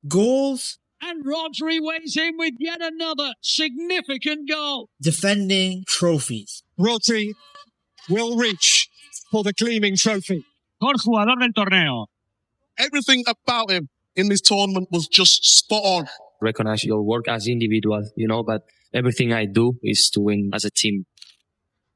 Goals. And Rodri weighs in with yet another significant goal. Defending trophies. Rodri will reach for the gleaming trophy. Mejor jugador del torneo. Everything about him in this tournament was just spot on. Recognize your work as individuals, but everything I do is to win as a team.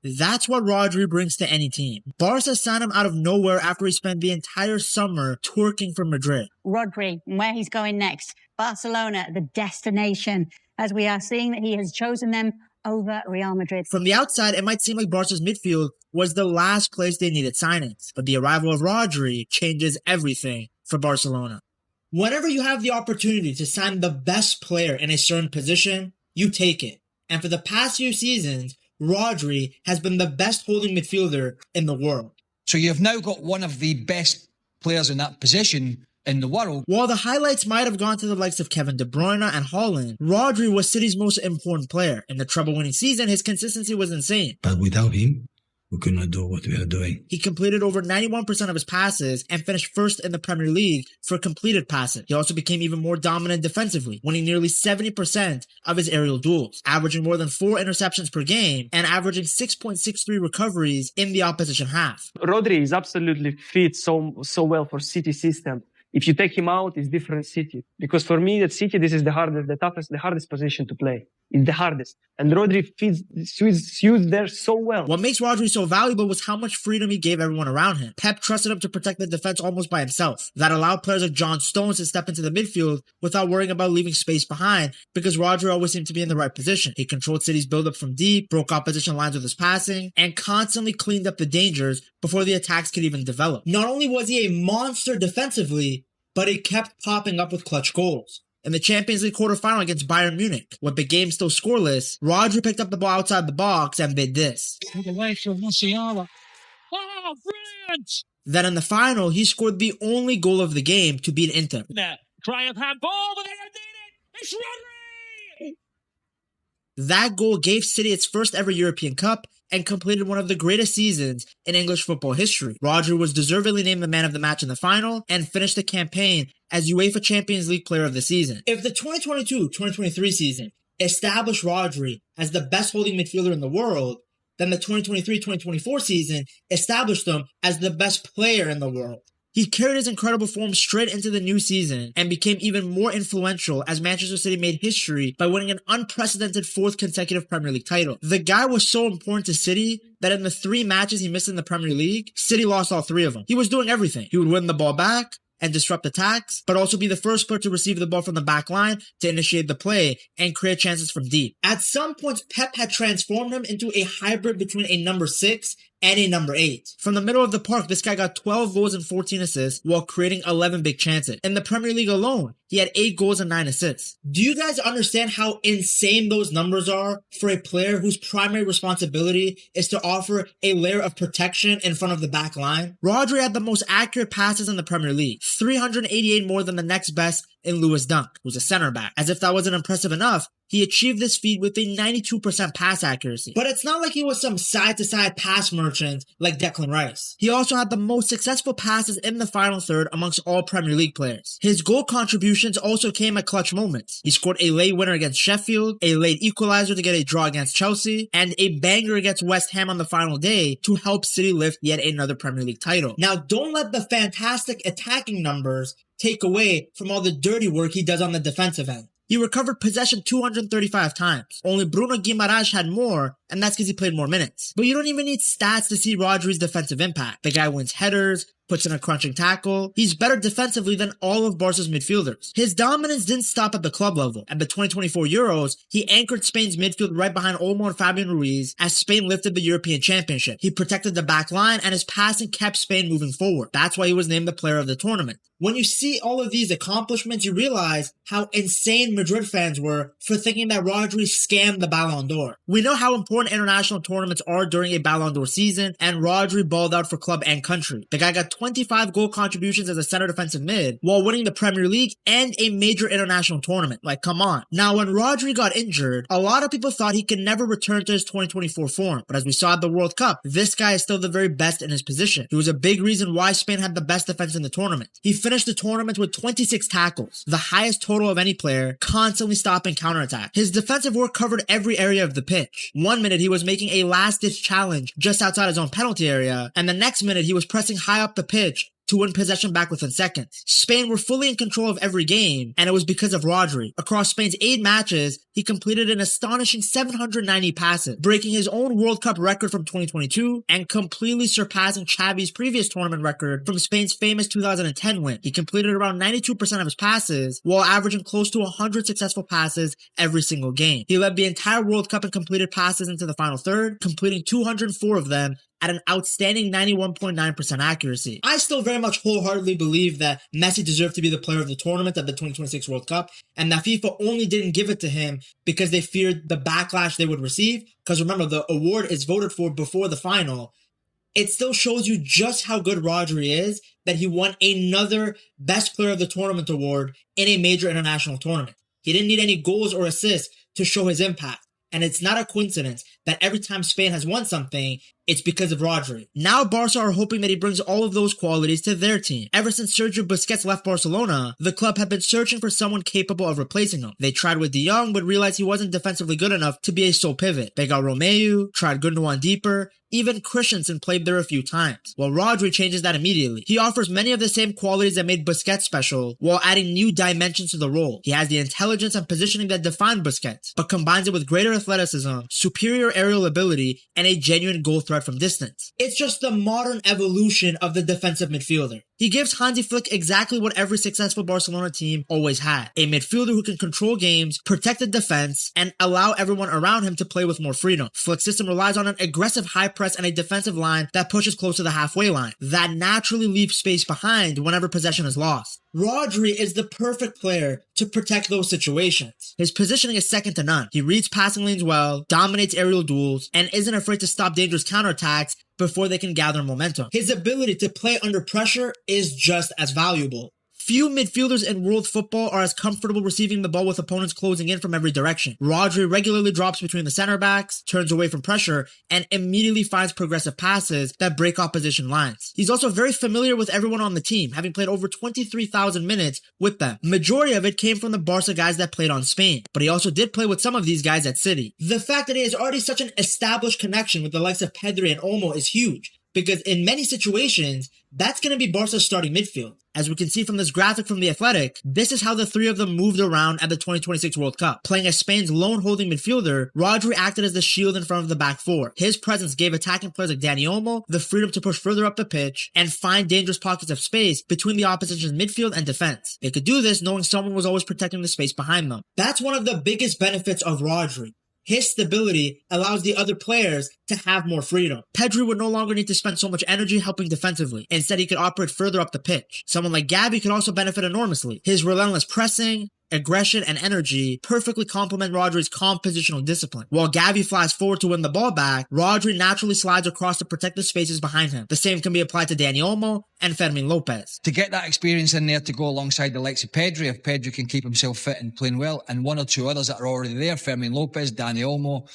That's what Rodri brings to any team. Barca signed him out of nowhere after he spent the entire summer twerking for Madrid. Rodri, and where he's going next. Barcelona, the destination, as we are seeing that he has chosen them over Real Madrid. From the outside, it might seem like Barca's midfield was the last place they needed signings, but the arrival of Rodri changes everything for Barcelona. Whenever you have the opportunity to sign the best player in a certain position, you take it. And for the past few seasons, Rodri has been the best holding midfielder in the world. So you've now got one of the best players in that position in the world. While the highlights might have gone to the likes of Kevin De Bruyne and Haaland, Rodri was City's most important player. In the treble-winning season, his consistency was insane. But without him, we could not do what we are doing. He completed over 91% of his passes and finished first in the Premier League for completed passes. He also became even more dominant defensively, winning nearly 70% of his aerial duels, averaging more than 4 interceptions per game and averaging 6.63 recoveries in the opposition half. Rodri is absolutely fit so well for City system. If you take him out, it's different City. Because for me, at City, this is the hardest position to play. It's the hardest. And Rodri suits there so well. What makes Rodri so valuable was how much freedom he gave everyone around him. Pep trusted him to protect the defense almost by himself. That allowed players like John Stones to step into the midfield without worrying about leaving space behind because Rodri always seemed to be in the right position. He controlled City's build-up from deep, broke opposition lines with his passing, and constantly cleaned up the dangers before the attacks could even develop. Not only was he a monster defensively, but he kept popping up with clutch goals. In the Champions League quarterfinal against Bayern Munich, with the game still scoreless, Rodri picked up the ball outside the box and did this. Oh, brilliant! Then in the final, he scored the only goal of the game to beat Inter. Cry of handball, but they don't need it! It's Rodri! That goal gave City its first ever European Cup and completed one of the greatest seasons in English football history. Rodri was deservedly named the man of the match in the final and finished the campaign as UEFA Champions League Player of the Season. If the 2022-2023 season established Rodri as the best holding midfielder in the world, then the 2023-2024 season established him as the best player in the world. He carried his incredible form straight into the new season and became even more influential as Manchester City made history by winning an unprecedented 4th consecutive Premier League title. The guy was so important to City that in the 3 matches he missed in the Premier League, City lost all 3 of them. He was doing everything. He would win the ball back and disrupt attacks, but also be the first player to receive the ball from the back line to initiate the play and create chances from deep. At some points, Pep had transformed him into a hybrid between a number 6 and a number 8. From the middle of the park, this guy got 12 goals and 14 assists while creating 11 big chances. In the Premier League alone, he had 8 goals and 9 assists. Do you guys understand how insane those numbers are for a player whose primary responsibility is to offer a layer of protection in front of the back line? Rodri had the most accurate passes in the Premier League, 388 more than the next best in Lewis Dunk, who's a center back. As if that wasn't impressive enough, he achieved this feat with a 92% pass accuracy. But it's not like he was some side-to-side pass merchant like Declan Rice. He also had the most successful passes in the final third amongst all Premier League players. His goal contributions also came at clutch moments. He scored a late winner against Sheffield, a late equalizer to get a draw against Chelsea, and a banger against West Ham on the final day to help City lift yet another Premier League title. Now, don't let the fantastic attacking numbers take away from all the dirty work he does on the defensive end. He recovered possession 235 times. Only Bruno Guimaraes had more, and that's because he played more minutes. But you don't even need stats to see Rodri's defensive impact. The guy wins headers, puts in a crunching tackle. He's better defensively than all of Barca's midfielders. His dominance didn't stop at the club level. At the 2024 Euros, he anchored Spain's midfield right behind Olmo and Fabian Ruiz as Spain lifted the European Championship. He protected the back line, and his passing kept Spain moving forward. That's why he was named the player of the tournament. When you see all of these accomplishments, you realize how insane Madrid fans were for thinking that Rodri scammed the Ballon d'Or. We know how important international tournaments are during a Ballon d'Or season, and Rodri balled out for club and country. The guy got 25 goal contributions as a center defensive mid while winning the Premier League and a major international tournament. Like, come on. Now, when Rodri got injured, a lot of people thought he could never return to his 2024 form. But as we saw at the World Cup, this guy is still the very best in his position. He was a big reason why Spain had the best defense in the tournament. He finished the tournament with 26 tackles, the highest total of any player, constantly stopping counterattack. His defensive work covered every area of the pitch. One minute he was making a last-ditch challenge just outside his own penalty area, and the next minute he was pressing high up the pitch to win possession back within seconds. Spain were fully in control of every game, and it was because of Rodri. Across Spain's 8 matches, he completed an astonishing 790 passes, breaking his own World Cup record from 2022 and completely surpassing Xavi's previous tournament record from Spain's famous 2010 win. He completed around 92% of his passes while averaging close to 100 successful passes every single game. He led the entire World Cup in completed passes into the final third, completing 204 of them at an outstanding 91.9% accuracy. I still very much wholeheartedly believe that Messi deserved to be the player of the tournament at the 2026 World Cup, and that FIFA only didn't give it to him because they feared the backlash they would receive. Because remember, the award is voted for before the final. It still shows you just how good Rodri is that he won another Best Player of the Tournament award in a major international tournament. He didn't need any goals or assists to show his impact. And it's not a coincidence that every time Spain has won something, it's because of Rodri. Now Barca are hoping that he brings all of those qualities to their team. Ever since Sergio Busquets left Barcelona, the club had been searching for someone capable of replacing him. They tried with De Jong, but realized he wasn't defensively good enough to be a sole pivot. They got Romeu, tried Gundogan deeper, even Christensen played there a few times. Well, Rodri changes that immediately. He offers many of the same qualities that made Busquets special, while adding new dimensions to the role. He has the intelligence and positioning that defined Busquets, but combines it with greater athleticism, superior aerial ability, and a genuine goal threat from distance. It's just the modern evolution of the defensive midfielder. He gives Hansi Flick exactly what every successful Barcelona team always had. A midfielder who can control games, protect the defense, and allow everyone around him to play with more freedom. Flick's system relies on an aggressive high press and a defensive line that pushes close to the halfway line. That naturally leaves space behind whenever possession is lost. Rodri is the perfect player to protect those situations. His positioning is second to none. He reads passing lanes well, dominates aerial duels, and isn't afraid to stop dangerous counterattacks before they can gather momentum. His ability to play under pressure is just as valuable. Few midfielders in world football are as comfortable receiving the ball with opponents closing in from every direction. Rodri regularly drops between the center backs, turns away from pressure, and immediately finds progressive passes that break opposition lines. He's also very familiar with everyone on the team, having played over 23,000 minutes with them. Majority of it came from the Barca guys that played on Spain, but he also did play with some of these guys at City. The fact that he has already such an established connection with the likes of Pedri and Olmo is huge, because in many situations, that's going to be Barca's starting midfield. As we can see from this graphic from The Athletic, this is how the three of them moved around at the 2026 World Cup. Playing as Spain's lone holding midfielder, Rodri acted as the shield in front of the back four. His presence gave attacking players like Dani Olmo the freedom to push further up the pitch and find dangerous pockets of space between the opposition's midfield and defense. They could do this knowing someone was always protecting the space behind them. That's one of the biggest benefits of Rodri. His stability allows the other players to have more freedom. Pedri would no longer need to spend so much energy helping defensively. Instead, he could operate further up the pitch. Someone like Gavi could also benefit enormously. His relentless pressing, aggression, and energy perfectly complement Rodri's calm positional discipline. While Gavi flies forward to win the ball back, Rodri naturally slides across to protect the spaces behind him. The same can be applied to Dani Olmo and Fermin Lopez. To get that experience in there to go alongside the likes of Pedri, if Pedri can keep himself fit and playing well, and one or two others that are already there, Fermin Lopez, Dani Olmo,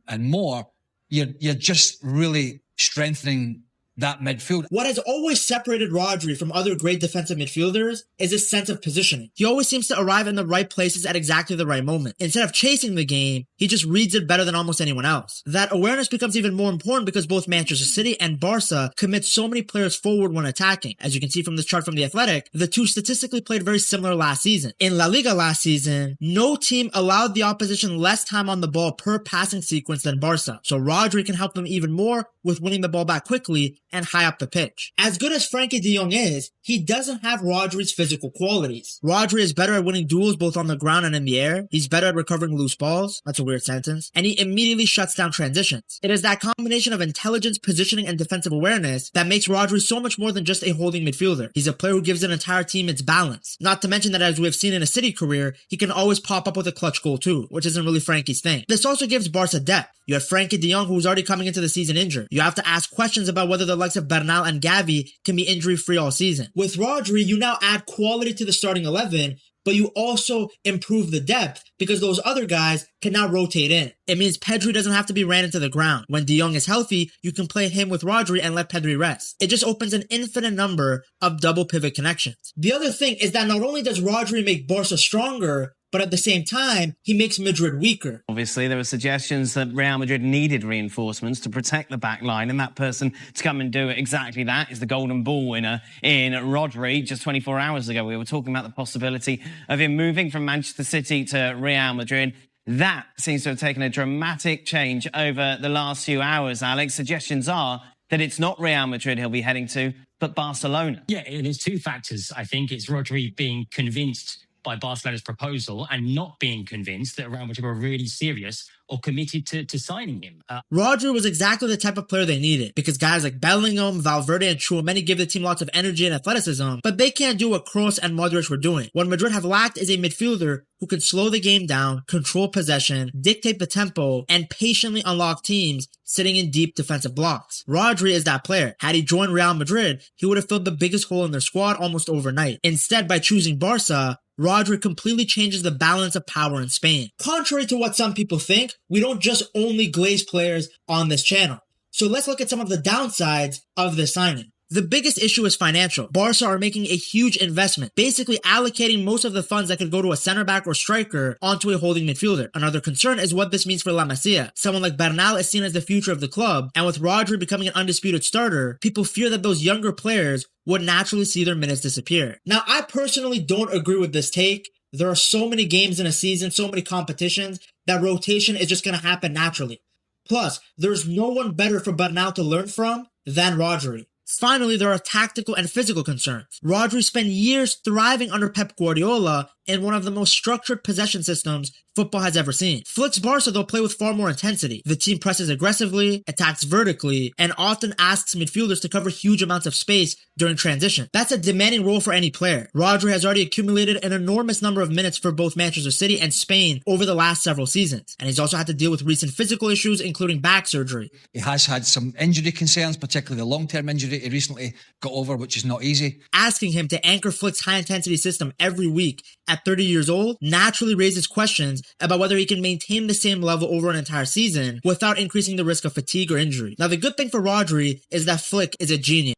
and more, you're just really strengthening that midfield. What has always separated Rodri from other great defensive midfielders is his sense of positioning. He always seems to arrive in the right places at exactly the right moment. Instead of chasing the game, he just reads it better than almost anyone else. That awareness becomes even more important because both Manchester City and Barca commit so many players forward when attacking. As you can see from this chart from The Athletic, the two statistically played very similar last season. In La Liga last season, no team allowed the opposition less time on the ball per passing sequence than Barca. So Rodri can help them even more with winning the ball back quickly and high up the pitch. As good as Frankie de Jong is, he doesn't have Rodri's physical qualities. Rodri is better at winning duels both on the ground and in the air. He's better at recovering loose balls. That's a weird sentence. And he immediately shuts down transitions. It is that combination of intelligence, positioning, and defensive awareness that makes Rodri so much more than just a holding midfielder. He's a player who gives an entire team its balance. Not to mention that, as we have seen in a City career, he can always pop up with a clutch goal too, which isn't really Frankie's thing. This also gives Barca depth. You have Frankie de Jong, who's already coming into the season injured. You have to ask questions about whether the likes of Bernal and Gavi can be injury-free all season. With Rodri, you now add quality to the starting 11, but you also improve the depth because those other guys can now rotate in. It means Pedri doesn't have to be ran into the ground. When de Jong is healthy, you can play him with Rodri and let Pedri rest. It just opens an infinite number of double pivot connections. The other thing is that not only does Rodri make Barca stronger, but at the same time, he makes Madrid weaker. Obviously, there were suggestions that Real Madrid needed reinforcements to protect the back line, and that person to come and do exactly that is the Golden Ball winner in Rodri. Just 24 hours ago, we were talking about the possibility of him moving from Manchester City to Real Madrid. That seems to have taken a dramatic change over the last few hours, Alex. Suggestions are that it's not Real Madrid he'll be heading to, but Barcelona. Yeah, there's two factors. I think it's Rodri being convinced by Barcelona's proposal and not being convinced that Real Madrid were really serious or committed to signing him. Rodri was exactly the type of player they needed because guys like Bellingham, Valverde, and Tchouaméni give the team lots of energy and athleticism, but they can't do what Kroos and Modric were doing. What Madrid have lacked is a midfielder who can slow the game down, control possession, dictate the tempo, and patiently unlock teams sitting in deep defensive blocks. Rodri is that player. Had he joined Real Madrid, he would have filled the biggest hole in their squad almost overnight. Instead, by choosing Barca, Rodri completely changes the balance of power in Spain. Contrary to what some people think, we don't just only glaze players on this channel. So let's look at some of the downsides of this signing. The biggest issue is financial. Barca are making a huge investment, basically allocating most of the funds that could go to a center back or striker onto a holding midfielder. Another concern is what this means for La Masia. Someone like Bernal is seen as the future of the club, and with Rodri becoming an undisputed starter, people fear that those younger players would naturally see their minutes disappear. Now, I personally don't agree with this take. There are so many games in a season, so many competitions, that rotation is just going to happen naturally. Plus, there's no one better for Bernal to learn from than Rodri. Finally, there are tactical and physical concerns. Rodri spent years thriving under Pep Guardiola in one of the most structured possession systems football has ever seen. Flick's Barca, though, play with far more intensity. The team presses aggressively, attacks vertically, and often asks midfielders to cover huge amounts of space during transition. That's a demanding role for any player. Rodri has already accumulated an enormous number of minutes for both Manchester City and Spain over the last several seasons, and he's also had to deal with recent physical issues, including back surgery. He has had some injury concerns, particularly the long-term injury he recently got over, which is not easy. Asking him to anchor Flick's high-intensity system every week at 30 years old naturally raises questions about whether he can maintain the same level over an entire season without increasing the risk of fatigue or injury. Now, the good thing for Rodri is that Flick is a genius.